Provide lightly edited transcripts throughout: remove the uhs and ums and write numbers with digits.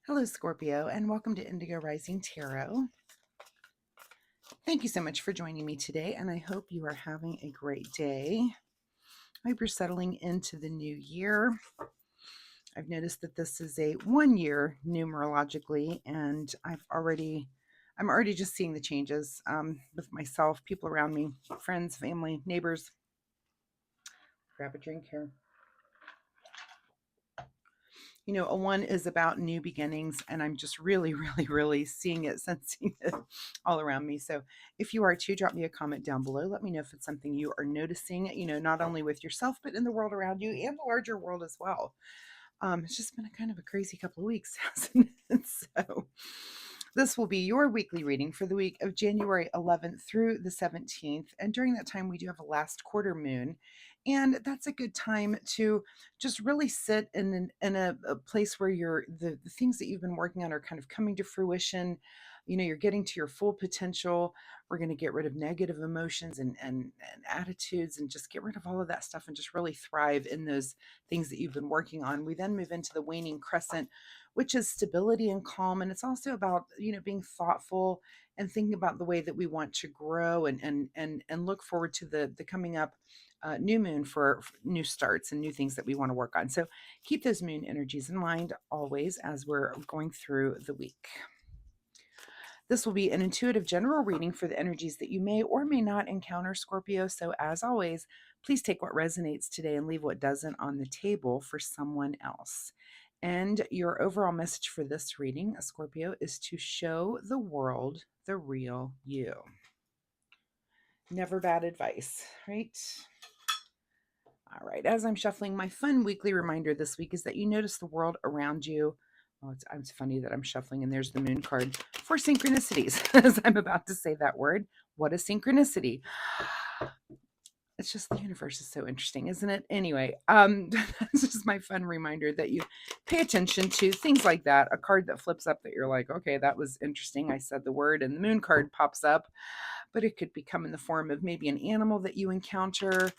Hello, Scorpio, and welcome to Indigo Rising Tarot. Thank you so much for joining me today, and I hope you are having a great day. I hope you're settling into the new year. I've noticed that this is a 1 year numerologically, and I'm already just seeing the changes with myself, people around me, friends, family, neighbors. Grab a drink here. A 1 is about new beginnings, and I'm just really, really seeing it, sensing it all around me. So if you are too, drop me a comment down below. Let me know if it's something you are noticing, not only with yourself, but in the world around you and the larger world as well. It's just been a kind of a crazy couple of weeks, hasn't it? So this will be your weekly reading for the week of January 11th through the 17th. And during that time, we do have a last quarter moon. And that's a good time to just really sit in a place where the things that you've been working on are kind of coming to fruition. You're getting to your full potential. We're going to get rid of negative emotions and attitudes and just get rid of all of that stuff and just really thrive in those things that you've been working on. We then move into the waning crescent, which is stability and calm. And it's also about, being thoughtful and thinking about the way that we want to grow and look forward to the coming up new moon for new starts and new things that we want to work on. So keep those moon energies in mind always as we're going through the week. This will be an intuitive general reading for the energies that you may or may not encounter, Scorpio. So, as always, please take what resonates today and leave what doesn't on the table for someone else. And your overall message for this reading, Scorpio, is to show the world the real you. Never bad advice, right? All right, as I'm shuffling, my fun weekly reminder this week is that you notice the world around you. Oh, it's funny that I'm shuffling and there's the moon card for synchronicities as I'm about to say that word. What a synchronicity. It's just the universe is so interesting, isn't it? Anyway, that's just my fun reminder that you pay attention to things like that. A card that flips up that you're like, okay, that was interesting. I said the word and the moon card pops up, but it could become in the form of maybe an animal that you encounter,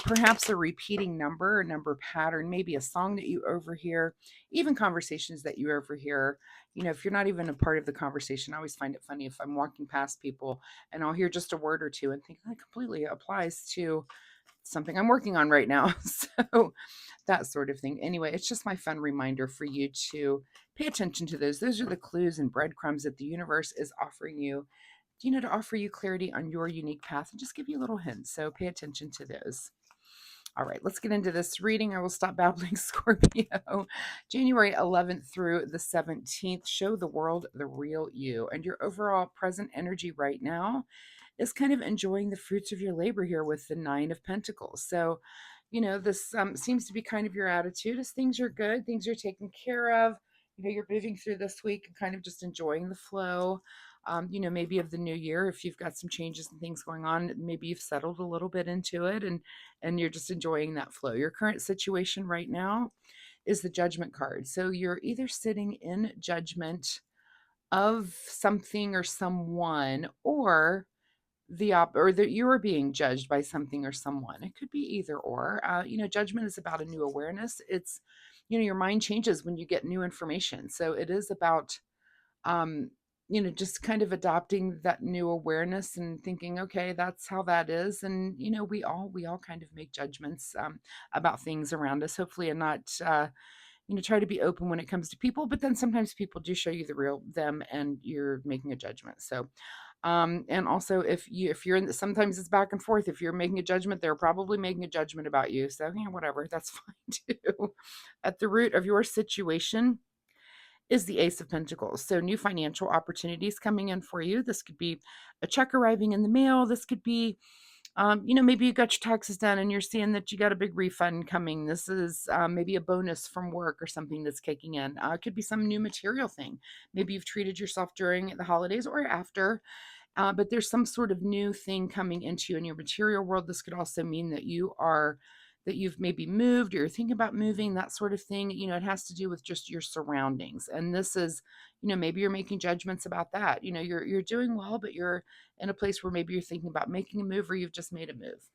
perhaps a repeating number, a number pattern, maybe a song that you overhear, even conversations that you overhear. If you're not even a part of the conversation, I always find it funny if I'm walking past people and I'll hear just a word or two and think that completely applies to something I'm working on right now. So that sort of thing. Anyway, it's just my fun reminder for you to pay attention to those. Those are the clues and breadcrumbs that the universe is offering you, to offer you clarity on your unique path and just give you little hints. So pay attention to those. All right, let's get into this reading. I will stop babbling, Scorpio. January 11th through the 17th, show the world the real you. And your overall present energy right now is kind of enjoying the fruits of your labor here with the Nine of Pentacles. So, this seems to be kind of your attitude as things are good, things are taken care of. You're moving through this week and kind of just enjoying the flow. Maybe of the new year, if you've got some changes and things going on, maybe you've settled a little bit into it and you're just enjoying that flow. Your current situation right now is the Judgment card. So you're either sitting in judgment of something or someone, or that you are being judged by something or someone. It could be either or. Judgment is about a new awareness. It's, your mind changes when you get new information. So it is about um just kind of adopting that new awareness and thinking, okay, that's how that is. And we all kind of make judgments about things around us, hopefully, and not try to be open when it comes to people, but then sometimes people do show you the real them and you're making a judgment. So and also if you're in sometimes it's back and forth. If you're making a judgment, they're probably making a judgment about you. So whatever, that's fine too. At the root of your situation is the Ace of Pentacles. So new financial opportunities coming in for you. This could be a check arriving in the mail. This could be, maybe you got your taxes done and you're seeing that you got a big refund coming. This is maybe a bonus from work or something that's kicking in. It could be some new material thing. Maybe you've treated yourself during the holidays or after. But there's some sort of new thing coming into you in your material world. This could also mean that you've maybe moved or you're thinking about moving, that sort of thing. It has to do with just your surroundings. And this is, maybe you're making judgments about that. You're doing well, but you're in a place where maybe you're thinking about making a move or you've just made a move.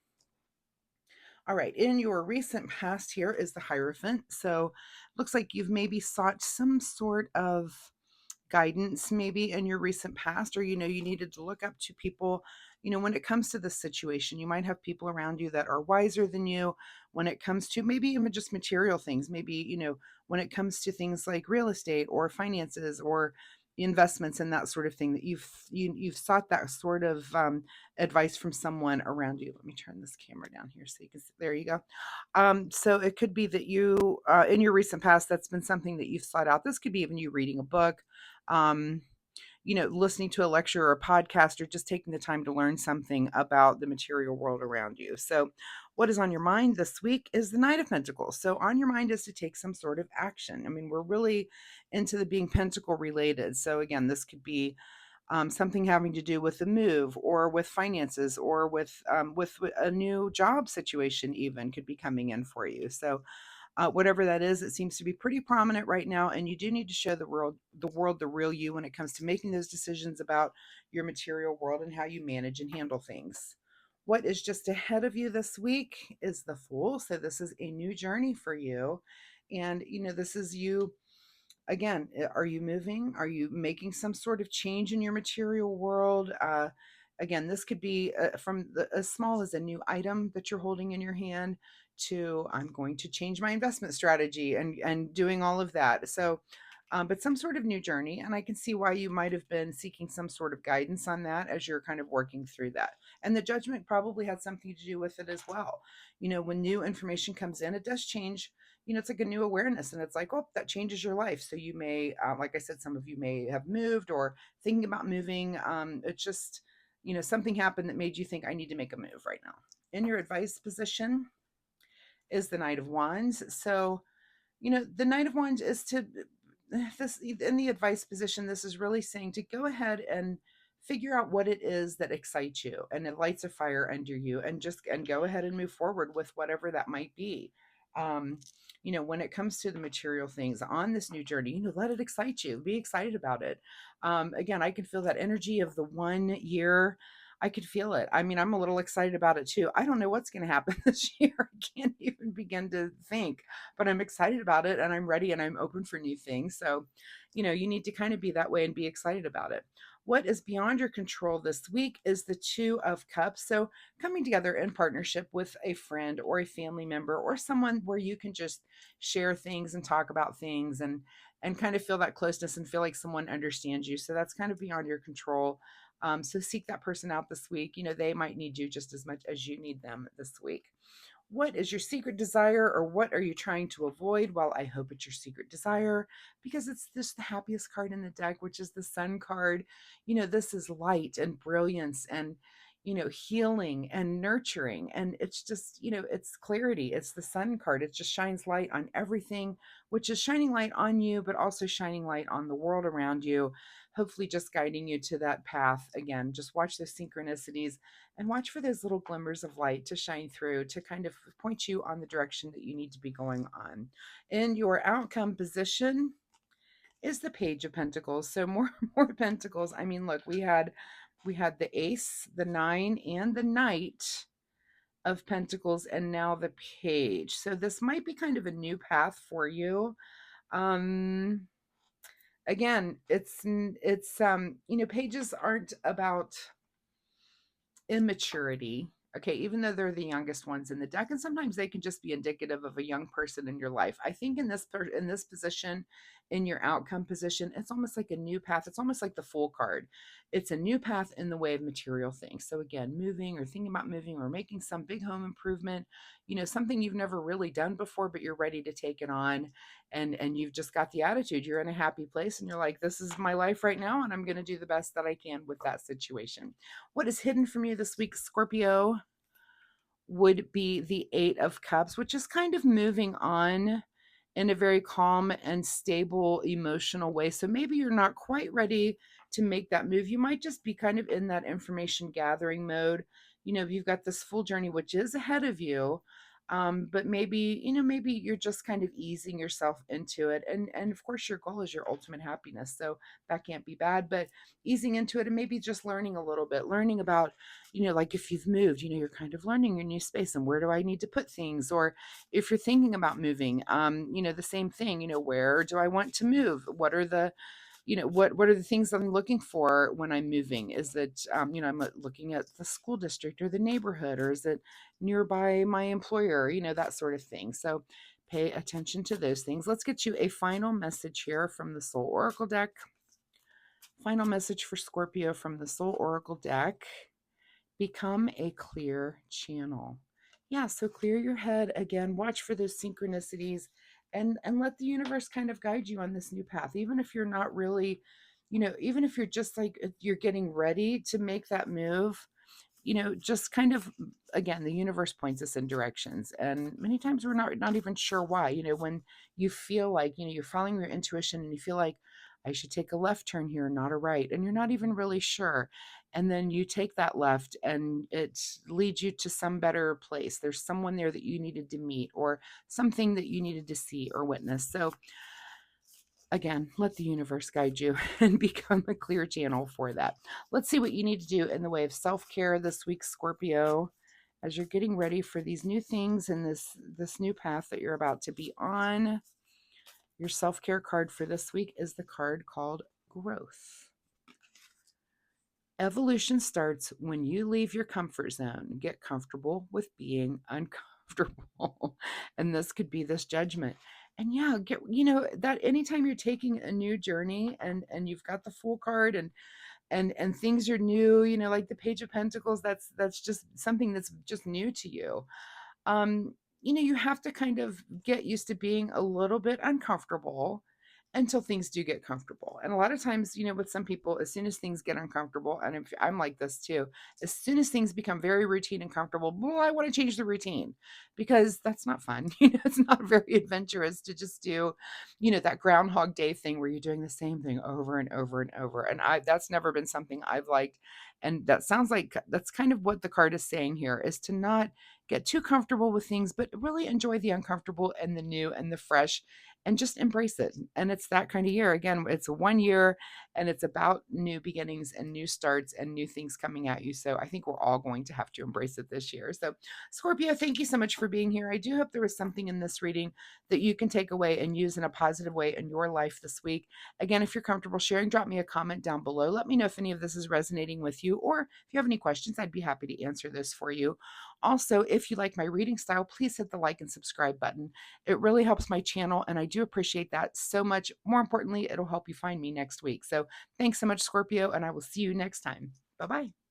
All right, in your recent past here is the Hierophant. So looks like you've maybe sought some sort of guidance maybe in your recent past, or you needed to look up to people. When it comes to this situation, you might have people around you that are wiser than you when it comes to maybe even just material things. Maybe when it comes to things like real estate or finances or investments and that sort of thing, that you've sought that sort of advice from someone around you. Let me turn this camera down here so you can see. There you go. So it could be that you in your recent past, that's been something that you've sought out. This could be even you reading a book, um, listening to a lecture or a podcast, or just taking the time to learn something about the material world around you. So, what is on your mind this week is the Knight of Pentacles. So, on your mind is to take some sort of action. I mean, we're really into the being pentacle related. So, again, this could be something having to do with the move, or with finances, or with a new job situation, even could be coming in for you. So whatever that is, it seems to be pretty prominent right now, and you do need to show the real you when it comes to making those decisions about your material world and how you manage and handle things. What is just ahead of you this week is the Fool. So this is a new journey for you, and this is you. Again, are you moving? Are you making some sort of change in your material world? Again, this could be as small as a new item that you're holding in your hand, to I'm going to change my investment strategy, and doing all of that. So, but some sort of new journey, and I can see why you might have been seeking some sort of guidance on that as you're kind of working through that. And the Judgment probably had something to do with it as well. When new information comes in, it does change. It's like a new awareness, and it's like, oh, that changes your life. So you may, like I said, some of you may have moved or thinking about moving. It's just, something happened that made you think, I need to make a move right now. In your advice position is the Knight of Wands. So, the Knight of Wands is to this in the advice position. This is really saying to go ahead and figure out what it is that excites you and it lights a fire under you, and go ahead and move forward with whatever that might be. Um, when it comes to the material things on this new journey, let it excite you. Be excited about it. Again, I can feel that energy of the 1 year. I could feel it. I mean, I'm a little excited about it too. I don't know what's going to happen this year. I can't even begin to think, but I'm excited about it, and I'm ready, and I'm open for new things. So, you need to kind of be that way and be excited about it. What is beyond your control this week is the Two of Cups. So, coming together in partnership with a friend or a family member or someone where you can just share things and talk about things, and kind of feel that closeness and feel like someone understands you. So that's kind of beyond your control. So seek that person out this week. They might need you just as much as you need them this week. What is your secret desire, or what are you trying to avoid? Well, I hope it's your secret desire, because it's just the happiest card in the deck, which is the Sun card. This is light and brilliance, and healing and nurturing, and it's just, it's clarity. It's the Sun card. It just shines light on everything, which is shining light on you, but also shining light on the world around you, hopefully just guiding you to that path. Again, just watch those synchronicities and watch for those little glimmers of light to shine through, to kind of point you on the direction that you need to be going on. In your outcome position is the Page of Pentacles. So more more pentacles. I mean, look, we had the Ace, the Nine, and the Knight of Pentacles, and now the Page. So this might be kind of a new path for you. Again, pages aren't about immaturity. Okay, even though they're the youngest ones in the deck, and sometimes they can just be indicative of a young person in your life. I think in this position, in your outcome position, it's almost like a new path. It's almost like the Fool card. It's a new path in the way of material things. So again, moving or thinking about moving or making some big home improvement, something you've never really done before, but you're ready to take it on, and you've just got the attitude. You're in a happy place, and you're like, this is my life right now, and I'm going to do the best that I can with that situation. What is hidden from you this week, Scorpio, would be the Eight of Cups, which is kind of moving on in a very calm and stable emotional way. So maybe you're not quite ready to make that move. You might just be kind of in that information gathering mode. You've got this full journey, which is ahead of you. But maybe, maybe you're just kind of easing yourself into it. And of course your goal is your ultimate happiness. So that can't be bad, but easing into it and maybe just learning a little bit, learning about, like if you've moved, you're kind of learning your new space and where do I need to put things? Or if you're thinking about moving, the same thing, where do I want to move? What are the what are the things I'm looking for when I'm moving? Is it I'm looking at the school district or the neighborhood, or is it nearby my employer, that sort of thing. So pay attention to those things. Let's get you a final message here from the Soul Oracle deck. Final message for Scorpio from the Soul Oracle deck. Become a clear channel. Yeah, so clear your head again, watch for those synchronicities, and let the universe kind of guide you on this new path. Even if you're not really, even if you're just like you're getting ready to make that move, just kind of, again, the universe points us in directions, and many times we're not even sure why. When you feel like, you're following your intuition and you feel like I should take a left turn here, not a right, and you're not even really sure, and then you take that left and it leads you to some better place. There's someone there that you needed to meet, or something that you needed to see or witness. So again, let the universe guide you and become a clear channel for that. Let's see what you need to do in the way of self-care this week, Scorpio, as you're getting ready for these new things and this new path that you're about to be on. Your self-care card for this week is the card called Growth. Evolution starts when you leave your comfort zone. Get comfortable with being uncomfortable. And this could be this judgment. And yeah, get, that anytime you're taking a new journey and you've got the Fool card and things are new, like the Page of Pentacles, that's just something that's just new to you. um, you have to kind of get used to being a little bit uncomfortable until things do get comfortable. And a lot of times, with some people, as soon as things get uncomfortable, and I'm like this too, as soon as things become very routine and comfortable, well, I want to change the routine because that's not fun. It's not very adventurous to just do, that Groundhog Day thing where you're doing the same thing over and over and over. And that's never been something I've liked. And that sounds like that's kind of what the card is saying here, is to not get too comfortable with things, but really enjoy the uncomfortable and the new and the fresh and just embrace it. And it's that kind of year. Again, it's a 1 year and it's about new beginnings and new starts and new things coming at you. So I think we're all going to have to embrace it this year. So Scorpio, thank you so much for being here. I do hope there was something in this reading that you can take away and use in a positive way in your life this week. Again, if you're comfortable sharing, drop me a comment down below. Let me know if any of this is resonating with you, or if you have any questions, I'd be happy to answer this for you. Also, if you like my reading style, please hit the like and subscribe button. It really helps my channel, and I do appreciate that so much. More importantly, it'll help you find me next week. So thanks so much, Scorpio, and I will see you next time. Bye-bye.